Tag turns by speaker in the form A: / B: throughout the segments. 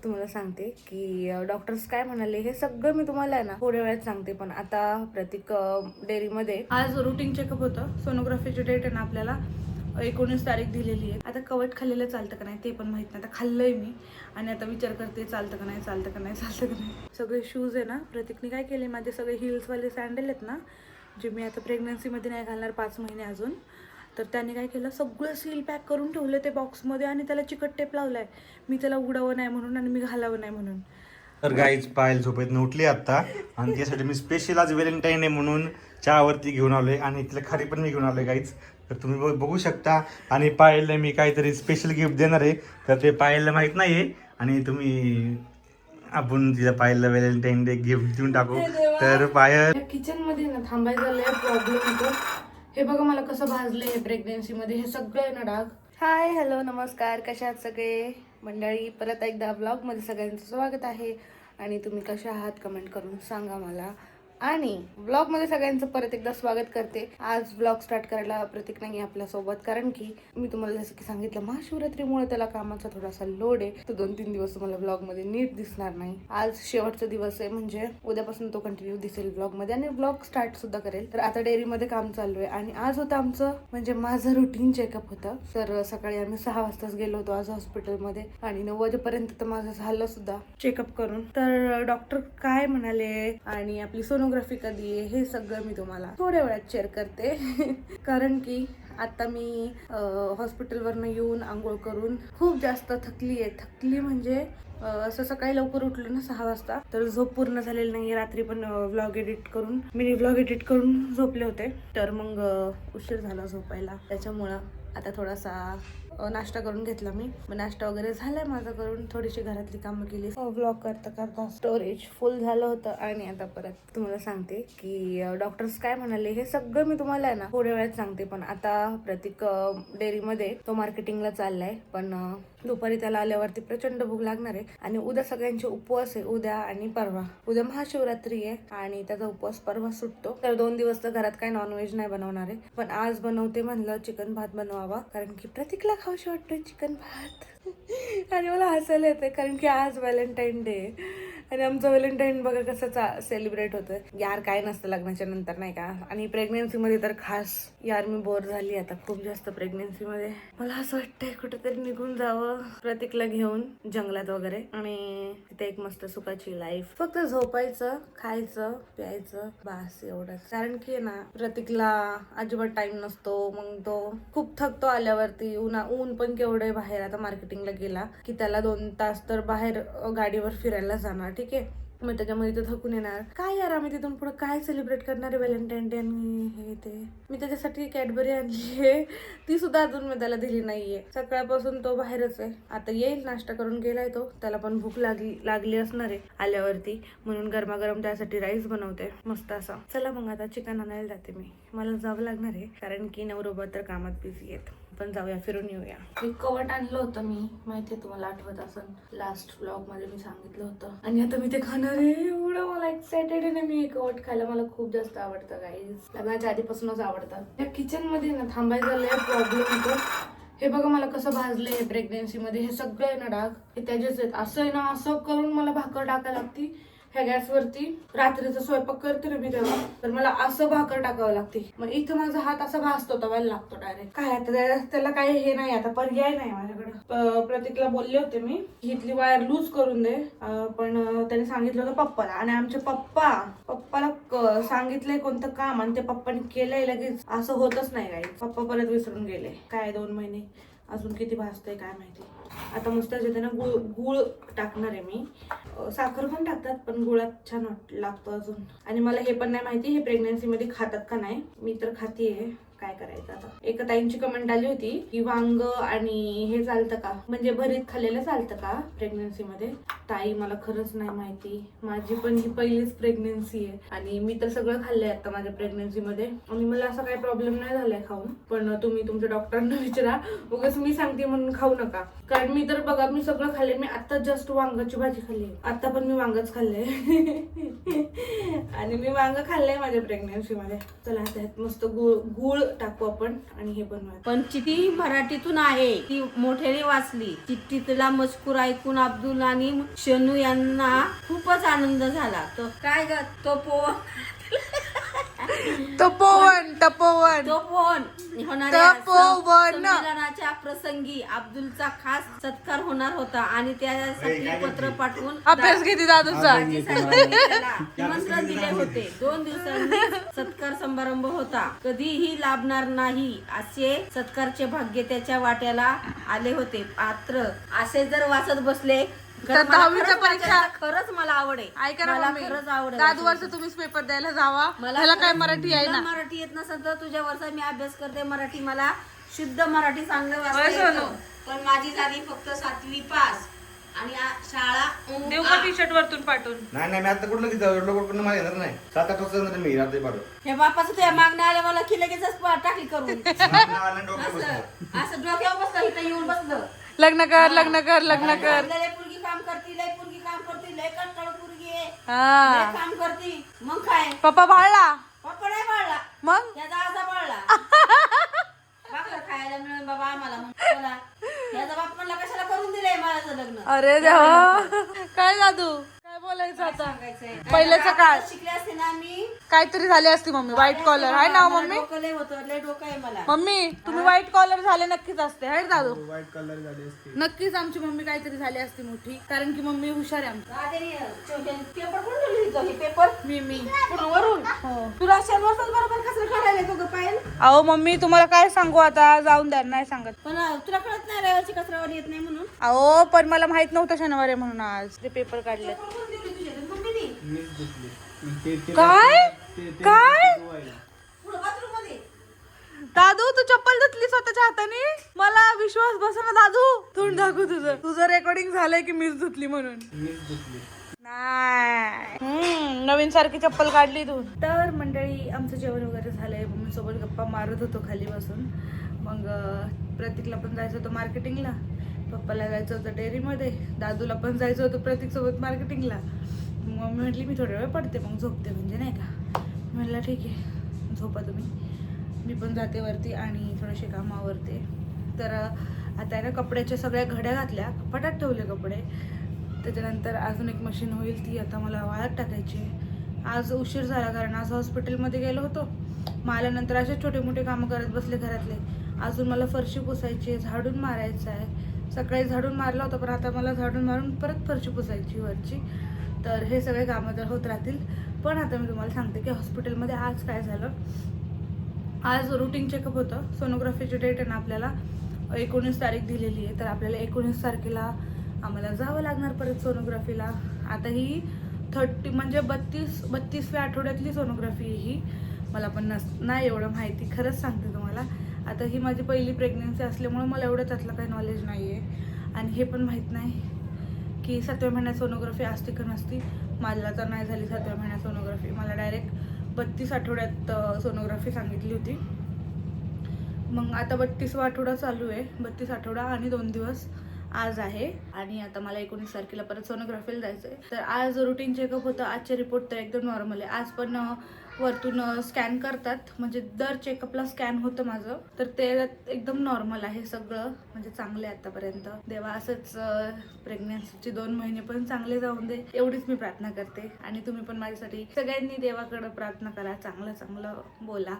A: तुम्हाला सांगते की डॉक्टर्स काय म्हणाले हे सगळं मी तुम्हाला आहे ना थोड्या वेळात सांगते. पण आता प्रतीक डेअरीमध्ये आज रुटीन चेकअप होतं. सोनोग्राफीची डेट आहे ना आपल्याला 19 तारीख दिलेली आहे. आता कवट खाल्लेलं चालतं का नाही ते पण माहित नाही. आता खाल्लंय मी आणि आता विचार करते चालतं का नाही चालतं का नाही चालतं का नाही. सगळे शूज आहे ना प्रतीकने काय केले, माझे सगळे हिल्सवाले सँडल आहेत ना जे मी आता प्रेग्नन्सीमध्ये नाही घालणार 5 महिने अजून, तर त्याने काय केलं सगळं सील पॅक करून ठेवलं ते बॉक्समध्ये आणि त्याला चिकट टेप लावलाय. मी त्याला उडावं नाही म्हणून आणि मी घालावं नाही म्हणून.
B: तर गाईच पायल झोपेत उठली आता आणि त्यासाठी मी स्पेशल आज व्हॅलेंटाईन डे म्हणून चहावरती घेऊन आलोय आणि तिला खारी पण मी घेऊन आलोय गाईच. तर तुम्ही बघू शकता. आणि पायलला मी काहीतरी स्पेशल गिफ्ट देणार आहे, तर ते पायलला माहित नाहीये आणि तुम्ही आपण तिला पायलला व्हॅलेंटाईन डे गिफ्ट देऊन टाकू. तर पायल
A: किचन मध्ये ना थांबायचा लय प्रॉब्लेम होतो. हे बघा मला कसं भाजलंय प्रेग्नेन्सी मध्ये, हे सगळं आहे ना डाग. हाय हॅलो नमस्कार, कशा आहात सगळे मंडळी. परत एकदा ब्लॉग मध्ये सगळ्यांचं स्वागत आहे. आणि तुम्ही कशा आहात कमेंट करून सांगा मला. आणि ब्लॉग मध्ये सगळ्यांचं परत एकदा स्वागत करते. आज ब्लॉग स्टार्ट करायला प्रतीक नाही आपल्या सोबत, कारण की मी तुम्हाला जसं की सांगितलं महाशिवरात्रीमुळे त्याला कामाचा थोडासा लोड आहे. तो 2-3 दिवस तुम्हाला ब्लॉग मध्ये नीट दिसणार नाही. आज शेवटचा दिवस आहे, म्हणजे उद्यापासून तो कंटिन्यू दिसेल ब्लॉग मध्ये आणि ब्लॉग स्टार्ट सुद्धा करेल. तर आता डेअरी मध्ये काम चालू आहे आणि आज होतं आमचं म्हणजे माझं रुटीन चेकअप होतं. तर सकाळी आम्ही 6 वाजताच गेलो होतो आज हॉस्पिटलमध्ये आणि 9 वाजेपर्यंत तर माझं झालं सुद्धा चेकअप करून. तर डॉक्टर काय म्हणाले आणि आपली सोनोग्राफी कधी आहे हे सगळं मी तुम्हाला थोड्या वेळात शेअर करते. कारण की आता मी हॉस्पिटलवरनं येऊन आंघोळ करून खूप जास्त थकली आहे. थकली म्हणजे असं सकाळी लवकर उठलो ना 6 वाजता, तर झोप पूर्ण झालेली नाही. रात्री पण मिनी व्लॉग एडिट करून झोपले होते, तर मग उशीर झाला झोपायला. त्याच्यामुळं आता थोडासा नाश्ता करून घेतला मी. मग नाश्ता वगैरे झालाय माझा करून, थोडीशी घरातली कामं केली. व्लॉग करता करता स्टोरेज फुल झालं होतं. आणि आता परत तुम्हाला सांगते की डॉक्टर्स काय म्हणाले हे सगळं मी तुम्हाला आहे ना थोड्या वेळात सांगते. पण आता प्रतीक डेअरीमध्ये तो मार्केटिंगला चाललाय, पण दुपारी त्याला आल्यावरती प्रचंड भूक लागणार आहे. आणि उद्या सगळ्यांचे उपवास आहे, उद्या आणि परवा. उद्या महाशिवरात्री आहे आणि त्याचा उपवास परवा सुटतो. तर 2 दिवस तर घरात काही नॉनव्हेज नाही बनवणार आहे, पण आज बनवते म्हणलं चिकन भात बनवावा, कारण की प्रतीकला खाऊशी वाटतोय चिकन भात. आणि मला हसायला येते कारण की आज व्हॅलेंटाईन डे आणि आमचं व्हॅलेंटाईन बघा कसं सेलिब्रेट होतोय. यार काय नसतं लग्नाच्या नंतर नाही का, आणि प्रेग्नेन्सी मध्ये तर खास. यार मी बोर झाली आता खूप जास्त प्रेग्नेन्सी मध्ये. मला असं वाटतंय कुठेतरी निघून जावं प्रतीकला घेऊन जंगलात वगैरे, आणि तिथे एक मस्त सुखाची लाईफ, फक्त झोपायचं खायचं प्यायचं बास एवढंच. कारण की ना प्रतीकला अजिबात टाइम नसतो, मग तो खूप थकतो आल्यावरती. ऊन पण केवढे बाहेर. आता मार्केटिंगला गेला की त्याला 2 तास तर बाहेर गाडीवर फिरायला जाणार, ठीक आहे. मग त्याच्यामध्ये तो थकून येणार. काय यार आम्ही तिथून पुढे काय सेलिब्रेट करणार आहे व्हॅलेंटाईन डे आणि हे ते. मी त्याच्यासाठी कॅडबरी आणली आहे, ती सुद्धा अजून मी त्याला दिली नाहीये. सकाळपासून तो बाहेरच आहे. आता येईल, नाश्ता करून गेलाय तो. त्याला पण भूक लागली असणार आहे आल्यावरती, म्हणून गरमागरम त्यासाठी राईस बनवते मस्त असा. चला मग आता चिकन आणायला जाते मी. मला जावं लागणार आहे कारण की नवरोबा तर कामात बिझी आहेत. पण जाऊया फिरून येऊया. एक कवट आणलं होतं मी, माहितीये तुम्हाला आठवत असेल लास्ट व्लॉग मध्ये मी सांगितलं होतं. आणि आता मी ते खाणार आहे. एवढं मला एक्सायटेड आहे ना मी हे कवट खायला. मला खूप जास्त आवडतं गाईज, लग्नाच्या आधीपासूनच आवडतं. त्या किचन मध्ये ना थांबायचा लय प्रॉब्लेम होतो. हे बघा मला कसं भाजलंय प्रेग्नेन्सी मध्ये, हे सगळं आहे ना डाग हे त्याचेच आहेत. असं आहे ना, असं करून मला भाकर टाकायला लागती ह्या गॅसवरती. रात्रीचा स्वयंपाक करते ना मी तेव्हा, तर मला असं भाकर टाकावं लागते. मग इथं माझा हात असा भासतो तव्याला लागतो डायरेक्ट. काय आता त्याला काही हे नाही, आता पर्याय नाही माझ्याकडे. प्रतीकला बोलले होते मी इथली वायर लूज करून दे, पण त्याने सांगितलं होतं पप्पाला. आणि आमचे पप्पाला सांगितलंय कोणतं काम आणि ते पप्पाने केलंय लगेच. असं होतच नाही काही. पप्पा परत विसरून गेले. काय 2 महिने अजून किती भासतंय काय माहिती. आता मस्त येते ना गुळ टाकणार आहे मी. साखर पण टाकतात पण गुळात छान लागतो अजून. आणि मला हे पण नाही माहिती हे प्रेग्नेन्सी मध्ये खातात का नाही. मी तर खातीये, काय करायचं आता. एका ताईंची कमेंट आली होती की वांग आणि हे चालतं का, म्हणजे भरीत खाल्लेलं चालतं का प्रेग्नेन्सी मध्ये. ताई मला खरंच नाही माहिती. माझी पण ही पहिलीच प्रेग्नेन्सी आहे आणि मी तर सगळं खाल्लंय आता माझ्या प्रेग्नेन्सी मध्ये आणि मला असा काही प्रॉब्लेम नाही झालाय खाऊन. पण तुम्ही तुमच्या डॉक्टरांना विचारा, उगाच मी सांगते म्हणून खाऊ नका. कारण मी तर बघा मी सगळं खाल्ले. मी आता जस्ट वांगाची भाजी खाल्ली, आता पण मी वांगच खाल्लंय आणि मी वांग खाल्लंय माझ्या प्रेग्नेन्सी मध्ये. चला आता ह्यात मस्त गुळ टाकू आपण आणि हे बनवू.
C: पण चिठ्ठी मराठीतून आहे, ती मोठ्याने वाचली. चिठ्ठीतला मजकूर ऐकून अब्दुल आणि शनू यांना खूपच आनंद झाला. तो काय ग
A: तपोवन
C: होणाऱ्या
A: तपोवन.
C: संमेलनाच्या प्रसंगी अब्दुलचा खास सत्कार होणार होता आणि त्यासाठी पत्र पाठवून
A: अभ्यास घेते दादूचा.
C: दाजी साहेबांनी त्याला निमंत्रण दिले होते. 2 दिवसांनी सत्कार समारंभ होता. कधीही लाभणार नाही असे सत्कारचे भाग्य त्याच्या वाट्याला आले होते. पात्र असे जर वाचत बसले
A: तर 10वीच्या परीक्षा
C: खरंच मला आवड आहे.
A: ऐका ना
C: मला
A: मम्मी,
C: खरंच आवड आहे.
A: दादू वर्ष तुम्हीच पेपर द्यायला जावा. मला काय मराठी आहे ना.
C: मराठी येत नसेल तर तुझ्या वर्षात मी अभ्यास करते. मराठी मला शुद्ध मराठी चांगलं
A: होय
C: वाचता
A: सोनू.
C: येतं. पण माझी झाली फक्त 7वी पास आणि शाळा
A: देऊ का टी शर्ट वरतून पाठवून.
B: नाही मी आता कुठलं तिथं एवढं कुठं मला येणार नाही. 7-8 वाजता येणार मी रात्री पाठव.
C: हे बापाचं तुझ्या मागण्या आल्या मला की लगेचच टाकली करून असं डोक्यावर बसलं, इथं येऊन बसलं.
A: लग्न कर लग्न कर लग्न कर.
C: लय पोरगी काम करती, लय पोरगी काम करती, लय कंटाळू पोरगी आहे,
A: हा
C: लय काम करती. मग काय
A: पप्पा भाळला
C: पप्पा नाही बाळला,
A: मग
C: त्याचा आजा बाळला. भाकर खायला मिळून बाबा आम्हाला. मग चला, याचा बाप म्हणला कशाला करून दिलंय माझं लग्न.
A: अरे देवा काय दादू काय बोलायचं आता.
C: सांगायचंय
A: पहिल्याचा काळ
C: शिकले असते ना मी,
A: काहीतरी झाली असती मम्मी. व्हाईट कॉलर आहे ना मम्मी.
C: डोकं लय होतं, लय डोकं आहे मला.
A: मम्मी तुम्ही व्हाईट कॉलर झाले नक्कीच असते है दादू. व्हाईट कॉलर झाले असते नक्कीच. आमची मम्मी काहीतरी झाली असती मोठी, कारण की मम्मी हुशार आहे आमची.
C: पेपर कोण लिहितो हे पेपर
A: मी
C: पूर्ण वरून. तुला शनिवारच बरोबर कसं काढायला तो पायल.
A: अहो मम्मी तुम्हाला काय सांगू आता, जाऊन द्या नाही सांगत.
C: पण तुला कळत नाही रविवारची कचरावर येत नाही म्हणून.
A: अहो पण मला माहित नव्हतं शनिवार आहे म्हणून आज ते पेपर काढले. काय काय
C: बाथरूम मध्ये
A: दादू तू चप्पल धुतली स्वतःच्या हाताने. मला विश्वास बसना दादू. तोंड दाखव तुझं रेकॉर्डिंग झालंय की मीच धुतली म्हणून. नाही नवीन सारखी चप्पल काढली तू. तर मंडळी आमचं जेवण वगैरे झालंय. मम्मी सोबत गप्पा मारत होतो खाली बसून. मग प्रतीकला पण जायचं होतं मार्केटिंगला, पप्पाला जायचं होतं डेअरीमध्ये, दादूला पण जायचं होतं प्रतीक सोबत मार्केटिंगला. मम्मी म्हटली मी थोडा वेळ पडते मग झोपते म्हणजे नाही का. म्हटलं ठीक आहे झोपा तुम्ही, मी पण जाते वरती आणि थोडेसे कामावरते. तर आता आहे ना कपड्याच्या सगळ्या घड्या घातल्या, पटात ठेवले कपडे. त्याच्यानंतर अजून एक मशीन होईल, ती आता मला वाळत टाकायची. आज उशीर झाला कारण आज हॉस्पिटलमध्ये गेलो होतो. मग आल्यानंतर असे छोटे मोठे कामं करत बसले घरातले. अजून मला फरशी पुसायची, झाडून मारायचं आहे. सकाळी झाडून मारला होता पण आता मला झाडून मारून परत फरशी पुसायची वरची. तर हे सगळे कामं तर होत राहतील. पण आता मी तुम्हाला सांगते की हॉस्पिटलमध्ये आज काय झालं. आज रुटीन चेकअप होतं. सोनोग्राफीची डेट आहे ना आपल्याला 19 तारीख दिलेली आहे. तर आपल्याला 19 तारखेला आम्हाला जावं लागणार परत सोनोग्राफीला. आता ही 30 म्हणजे 32व्या आठवड्यातली सोनोग्राफी ही. मला पण नाही एवढं माहिती, खरंच सांगते तुम्हाला. आता ही माझी पहिली प्रेग्नेन्सी असल्यामुळे मला एवढं त्यातलं काही नॉलेज नाही आहे. आणि हे पण माहीत नाही की 7व्या महिन्यात सोनोग्राफी असते का नसती. मला तर नाही झाली 7व्या महिन्यात सोनोग्राफी. मला डायरेक्ट 32 आठवड्यात सोनोग्राफी सांगितली होती. मग आता 32वा आठवडा चालू आहे. 32 आठवडा आणि 2 दिवस आज आहे. आणि आता मला 19 तारखेला परत सोनोग्राफीला जायचं आहे. तर आज रुटीन चेकअप होतं. आजचे रिपोर्ट तर एकदम नॉर्मल आहे. आज पण वरतून स्कॅन करतात, म्हणजे दर चेकअपला स्कॅन होतं माझं. तर ते एकदम नॉर्मल आहे सगळं, म्हणजे चांगलं आहे आतापर्यंत. देवा असंच प्रेग्नेन्सीचे 2 महिने पण चांगले जाऊन दे एवढीच मी प्रार्थना करते. आणि तुम्ही पण माझ्यासाठी सगळ्यांनी देवाकडे प्रार्थना करा, चांगलं चांगलं बोला.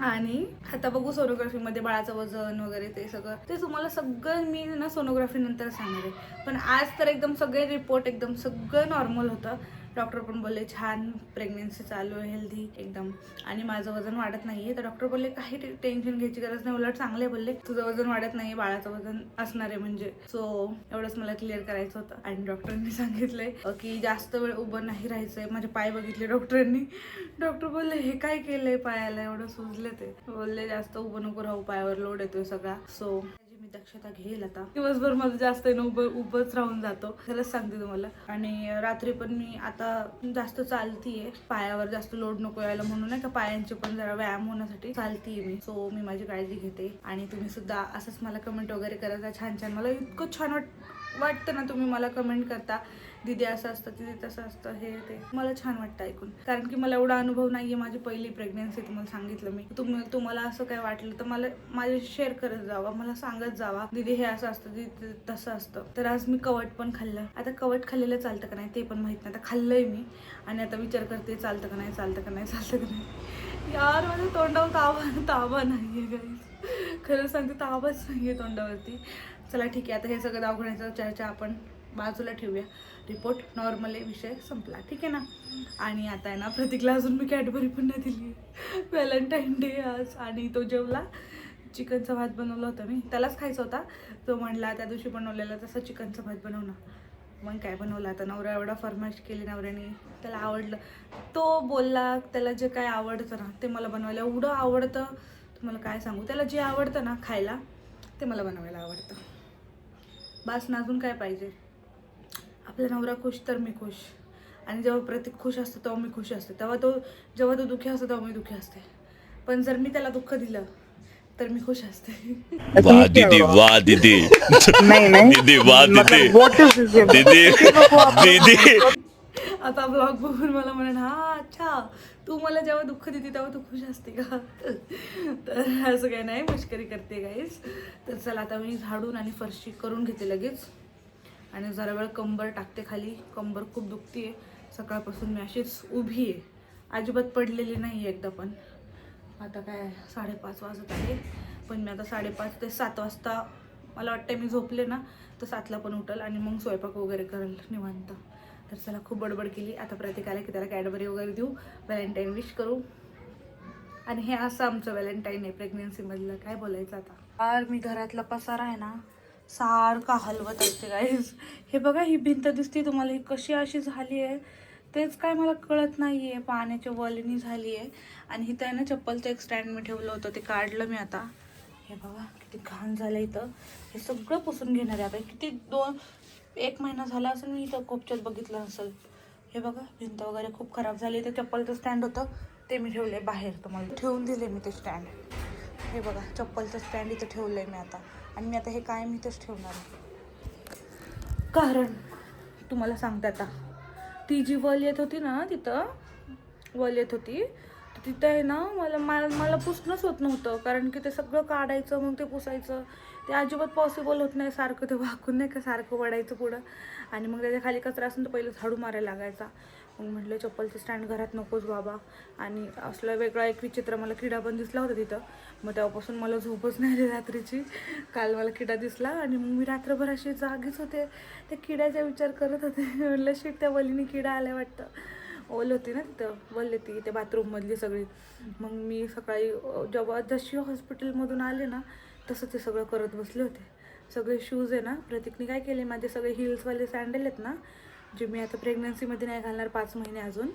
A: आणि आता बघू सोनोग्राफीमध्ये बाळाचं वजन वगैरे ते सगळं, ते तुम्हाला सगळं मी ना सोनोग्राफी नंतर सांगणार आहे. पण आज तर एकदम सगळे रिपोर्ट एकदम सगळं नॉर्मल होतं. डॉक्टर पण बोलले छान प्रेग्नेन्सी चालू आहे, हेल्दी एकदम. आणि माझं वजन वाढत नाहीये. तर डॉक्टर बोलले काही टेन्शन घ्यायची गरज नाही, उलट चांगले बोलले. तुझं वजन वाढत नाहीये, बाळाचं वजन असणार आहे म्हणजे. सो एवढंच मला क्लिअर करायचं होतं. आणि डॉक्टरांनी सांगितलंय की जास्त वेळ उभं नाही राहायचंय. माझे पाय बघितले डॉक्टरांनी. डॉक्टर बोलले हे काय केलंय पायाला, एवढं सुजले ते. बोलले जास्त उभं नको राहू, पायावर लोड येतोय सगळा. सो मी दक्षता घेईल आता. दिवसभर मला जास्त आहे ना उभंच राहून जातो, खरंच सांगते तुम्हाला. आणि रात्री पण मी आता जास्त चालतीये, पायावर जास्त लोड नको यायला म्हणून नाही का, पायांचे पण जरा व्यायाम होण्यासाठी चालतीये मी. सो मी माझी काळजी घेते. आणि तुम्ही सुद्धा असंच मला कमेंट वगैरे करायचा छान छान. मला इतकं छान वाटतं ना तुम्ही मला कमेंट करता, दीदी असं असतं, दीदी तसं असतं, हे ते मला छान वाटतं ऐकून. कारण की मला एवढा अनुभव नाहीये, माझी पहिली प्रेग्नन्सी तुम्हाला सांगितलं मी. तुम्हाला असं काय वाटलं तर मला माझ्याशी शेअर करत जावा, मला सांगत जावा, दीदी हे असं असतं, दीदी तसं असतं. तर आज मी कवट पण खाल्लं. आता कवट खाल्लेलं चालतं का नाही ते पण माहित नाही, आता खाल्लंय मी आणि आता विचार करते चालतं का नाही, चालतं का नाही, चालतं का नाही. यार माझ्या तोंडावर ताबा नाहीये गाईस, खरं सांगते ताबाच नाहीये तोंडावरती. चला ठीक आहे, आता हे सगळं दवाखान्याचं चर्चा आपण बाजूला ठेवूया. रिपोर्ट नॉर्मल आहे, विषय संपला, ठीक आहे ना. आणि आता आहे ना प्रतीकला अजून मी कॅडबरी पण नाही दिली. व्हॅलेंटाईन डे आज, आणि तो जेवला. चिकनचा भात बनवला होता मी, त्यालाच खायचा होता. तो म्हणला त्या दिवशी बनवलेला तसा चिकनचा भात बनव ना. मग काय बनवलं आता, नवरा एवढा फरमाईश केली नवऱ्याने, त्याला आवडलं. तो बोलला त्याला जे काय आवडतं ना ते मला बनवायला एवढं आवडतं, तुम्हाला काय सांगू. त्याला जे आवडतं ना खायला ते मला बनवायला आवडतं. बस ना, अजून काय पाहिजे. आपला नवरा खुश तर मी खुश. आणि जेव्हा प्रतीक खुश असतो तेव्हा मी खुश असते, जेव्हा तो दुःखी असतो तेव्हा मी दुःखी असते. पण जर मी त्याला दुःख दिलं तर मी खुश असते.
D: वाह दीदी, वाह दीदी, दीदी, वाह दीदी, दीदी, दीदी.
A: आता ब्लॉग बघून मला म्हणून हा अच्छा, तू मला जेव्हा दुःख देते तेव्हा तू खुश असते का. तर असं काही नाही, मस्करी करते गाईस. तर चला आता मी झाडून आणि फरशी करून घेते लगेच. आणि जरा वेळ कंबर टाकते खाली, कंबर खूप दुखती आहे. सकाळपासून मी अशीच उभी आहे, अजिबात पडलेली नाही आहे एकदा पण. आता काय 5:30 वाजत आहे, पण मी आता 5:30 ते 7 वाजता मला वाटतं मी झोपले ना तर 7ला पण उठल आणि मग स्वयंपाक वगैरे करेल निवांत. तर चला खूप बडबड केली. आता प्रतीक आले की त्याला कॅडबरी वगैरे देऊ, व्हॅलेंटाईन विश करू. आणि हे असं आमचं व्हॅलेंटाईन आहे प्रेग्नेन्सीमधलं, काय बोलायचं आता. यार मी घरातला पसारा आहे ना सारखा हलवत असते गाईज. हे बघा ही भिंत दिसते तुम्हाला, ही कशी अशी झाली आहे तेच काय मला कळत नाही आहे. पाण्याच्या वॉलनी झाली आहे. आणि इथं आहे ना चप्पलचं एक स्टँड मी ठेवलं होतं, ते काढलं मी आता. हे बघा किती घाण झालं इथं. हे सगळं पुसून घेणार आहे आता. किती 1 महिना झाला असेल मी इथं कोपच्यात बघितलं असेल. हे बघा भिंत वगैरे खूप खराब झाली. ते चप्पलचं स्टँड होतं ते मी ठेवले बाहेर, तुम्हाला ठेवून दिले मी ते स्टँड. हे बघा चप्पलचं स्टँड इथं ठेवलं आहे मी आता. आणि मी आता हे कायम इथंच ठेवणार आहे. कारण तुम्हाला सांगते आता, ती जी वल येत होती ना, तिथं वल येत होती तिथं आहे ना मला पुसणंच होत नव्हतं. कारण की ते सगळं काढायचं मग ते पुसायचं ते अजिबात पॉसिबल होत नाही. सारखं ते वाकून नाही का सारखं वडायचं पुढं. आणि मग त्याच्या खाली कचरा असेल तर पहिलं झाडू मारायला लागायचा. मग म्हटलं चप्पलचं स्टँड घरात नकोच बाबा. आणि असला वेगळा एक विचित्र मला किडा पण दिसला होता तिथं. मग तेव्हापासून मला झोपच नाही आली रात्रीची. काल मला किडा दिसला आणि मग मी रात्रभर अशी जागीच होते, त्या किड्याचा विचार करत होते. म्हटलं शिट, त्या वलीने किडा आल्या वाटतं. ओल होती ना तिथं, वल येते ते बाथरूममधली सगळी. मग मी सकाळी जेव्हा जशी हॉस्पिटलमधून आले ना तसं ते सगळं करत बसले होते. सगळे शूज आहे ना प्रतीकने काय केले, माझे सगळे हिल्सवाले सँडल आहेत ना जे मी आता प्रेग्नन्सीमध्ये नाही घालणार 5 महिने अजून,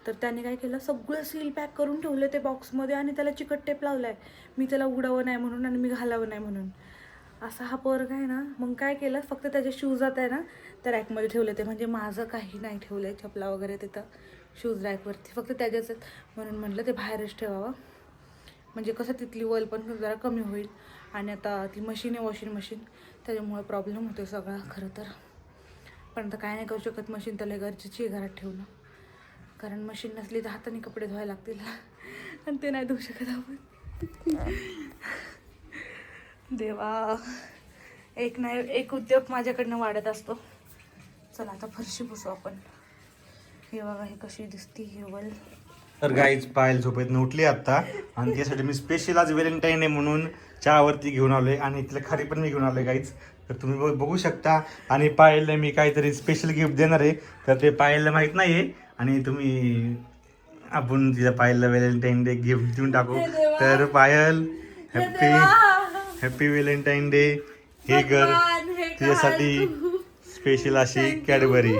A: तर त्याने काय केलं सगळं सील पॅक करून ठेवलं ते बॉक्समध्ये आणि त्याला चिकट टेप लावला आहे. मी त्याला उडावं नाही म्हणून आणि मी घालावं नाही म्हणून. असा हा पोरगा आहे ना. मग काय केलं, फक्त त्याचे शूज आता आहे ना त्या रॅकमध्ये ठेवले ते. म्हणजे माझं काही नाही ठेवलं आहे, चपला वगैरे तिथं शूज रॅकवरती, फक्त त्याच्याच आहेत. म्हणून म्हटलं ते बाहेरच ठेवावं, म्हणजे कसं तिथली वल पण जरा कमी होईल. आणि आता ती मशीन आहे वॉशिंग मशीन, त्याच्यामुळे प्रॉब्लेम होतो सगळा खरं तर. पण आता काय नाही करू शकत, मशीन तर लय गरजेची आहे घरात ठेवणं. कारण मशीन नसली तर हाताने कपडे धुवायला लागतील आणि ते नाही धुवू शकत आपण. देवा, एक उद्योग माझ्याकडनं वाढत असतो. चला आता फरशी पुसू आपण. हे बघा हे कशी दिसती ही वल.
B: तर गाईज पायल झोपेतनं उठली आत्ता, आणि त्यासाठी मी स्पेशल आज व्हॅलेंटाईन आहे म्हणून चहावरती घेऊन आलोय. आणि इथलं खारी पण मी घेऊन आलोय गाईज, तर तुम्ही बघू शकता. आणि पायलला मी काहीतरी स्पेशल गिफ्ट देणार आहे, तर ते पायलला माहीत नाही आहे. आणि आपण तिला पायलला व्हॅलेंटाईन डे गिफ्ट देऊन टाकू. तर पायल हॅपी व्हॅलेंटाईन डे. हे घर तुझ्यासाठी स्पेशल अशी कॅडबरी.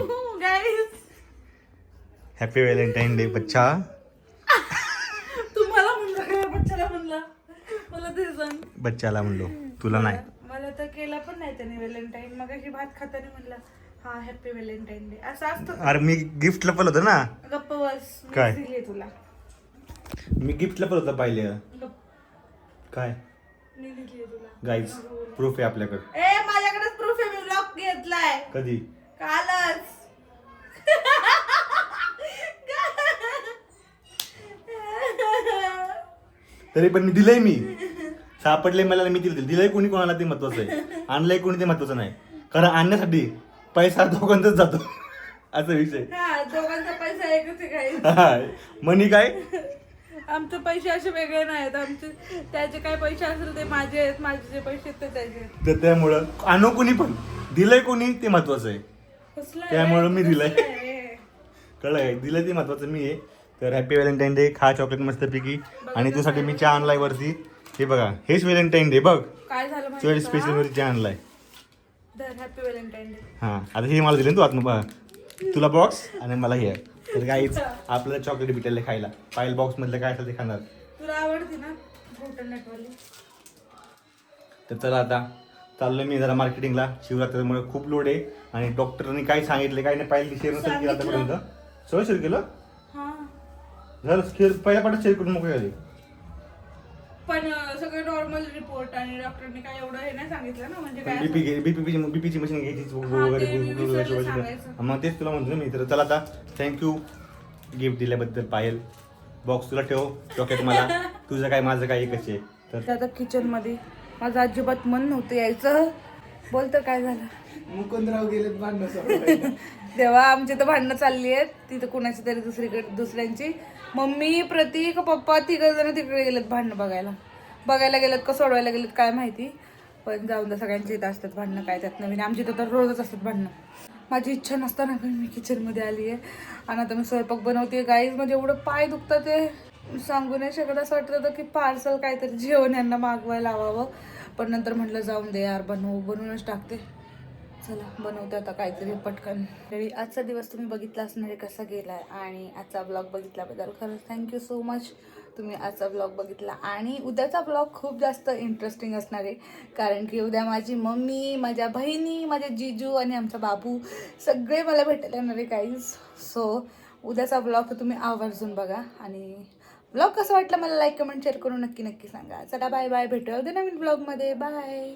B: हॅपी व्हॅलेंटाईन डे बच्चा.
A: तुम्हाला म्हणलं का बच्चाला म्हणला, मला ते सांग.
B: बच्चाला म्हणलो, तुला नाही.
A: मला तर केला पण नाही त्याने व्हॅलेंटाईन. मग अशी भात खाताना म्हणलं हा हॅपी व्हॅलेंटाईन डे असं असतं.
B: अरे मी गिफ्ट लपवलं होतं ना.
A: गप्प बस. मी
B: काय?
A: दिलीये तुला.
B: मी गिफ्ट लपवलं होतं पाहिले.
A: गप्प.
B: काय
A: मी दिलीये तुला.
B: गाईज प्रूफ आहे आपल्याकडे.
A: ए माझ्याकडेच प्रूफ आहे. मी ब्लॉग घेतलाय
B: कधी?
A: कालच.
B: तरी पण मी दिलंय. मी सापडले मला, मी दिलंय कोणी कोणाला ते महत्वाचं आहे, आणलंय कोणी ते महत्वाचं नाही. कारण आणण्यासाठी पैसा दोघांचाच जातो असा विषय.
A: हा दोघांचा पैसा एकच आहे काही.
B: मनी काय
A: आमचे पैसे असे वेगळे नाहीत. आमचे त्याचे काय पैसे असेल ते माझे आहेत, माझे जे पैसे आहेत ते त्याचे आहेत.
B: तर त्यामुळं आणो कोणी पण दिलंय कोणी ते महत्वाचं आहे.
A: कसलं आहे?
B: त्यामुळं मी दिलंय.
A: कसलं आहे?
B: कळलंय, दिलंय ते महत्वाचं मी आहे. तर हॅपी व्हॅलेंटाईन डे. खा चॉकलेट मस्तपैकी. आणि त्यासाठी मी चहा आणलाय वरती. हे बघा, हेच व्हॅलेंटाईन डे बघ.
A: काय झालं माहिती
B: तुझ्या
A: का?
B: स्पेशल वरती चहा आणलाय.
A: Happy Valentine day.
B: हा आता हे मला दिले तू आत बघा, तुला बॉक्स आणि मला हे. तर गाईच आपल्याला चॉकलेट भेटायला खायला. पायल बॉक्स मधलं काय असेल ते खाणार.
A: तुला आवडते ना बुटरनट वाली?
B: तर चला आता चाललोय मी जरा मार्केटिंगला. शिवरात्रीमुळे खूप लोड आहे. आणि डॉक्टरने काय सांगितले काय नाही पाहिजे शेअर नसेल केलं आतापर्यंत. सगळं शेअर केलं
A: हा
B: झालं. पहिल्या पाठात शेअर करून मोकळे झाले.
A: पण सगळे नॉर्मल रिपोर्ट आणि डॉक्टरने काय एवढं हे नाही सांगितलं ना. म्हणजे काय
B: बीपीची मशीन घ्यायची
A: ते मी विसरले सांगायचं.
B: मग तेच तुला म्हणतो ना मी. तर चला आता थँक्यू गिफ्ट दिल्याबद्दल पायल. बॉक्स तुला ठेव, चॉकलेट मला. तुझं काय माझं काय एकच आहे. तर
A: आता किचन मध्ये माझं अजिबात मन नव्हतं यायचं. बोल तर काय झालं?
E: मुकुंदराव गेलेत भांडण.
A: तेव्हा आमची तर भांडणं चालली आहेत. तिथं कुणाची तरी दुसऱ्यांची. मम्मी, प्रतीक, पप्पा तिघं जण तिकडे गेलेत भांडणं बघायला गेलेत का सोडवायला गेलेत काय माहिती. पण जाऊन तर सगळ्यांची इथं असतात भांडणं. काय त्यात नवीन? आमची तर रोजच असतात भांडणं. माझी इच्छा नसताना पण मी किचनमध्ये आली आहे. आणि आता मी स्वयंपाक बनवते. गाईज म्हणजे एवढं पाय दुखतं ते सांगू नाही शकत. असं वाटत होतं की पार्सल काहीतरी जेवण यांना मागवायला लावावं. पण नंतर म्हटलं जाऊन दे यार, बनवूनच टाकते. चला बनवते आता काहीतरी पटकन. तरी आजचा दिवस तुम्ही बघितला असणार आहे कसा गेला आहे. आणि आजचा ब्लॉग बघितल्याबद्दल खरंच थँक्यू सो मच. तुम्ही आजचा ब्लॉग बघितला. आणि उद्याचा ब्लॉग खूप जास्त इंटरेस्टिंग असणार आहे. कारण की उद्या माझी मम्मी, माझ्या बहिणी, माझे जिजू आणि आमचा बाबू सगळे मला भेटायला येणार आहे गाईज. सो उद्याचा ब्लॉग तुम्ही आवर्जून बघा. आणि ब्लॉग कसं वाटलं मला लाईक, कमेंट, शेअर करून नक्की सांगा. चला बाय बाय. भेटूया उद्या नवीन ब्लॉगमध्ये. बाय.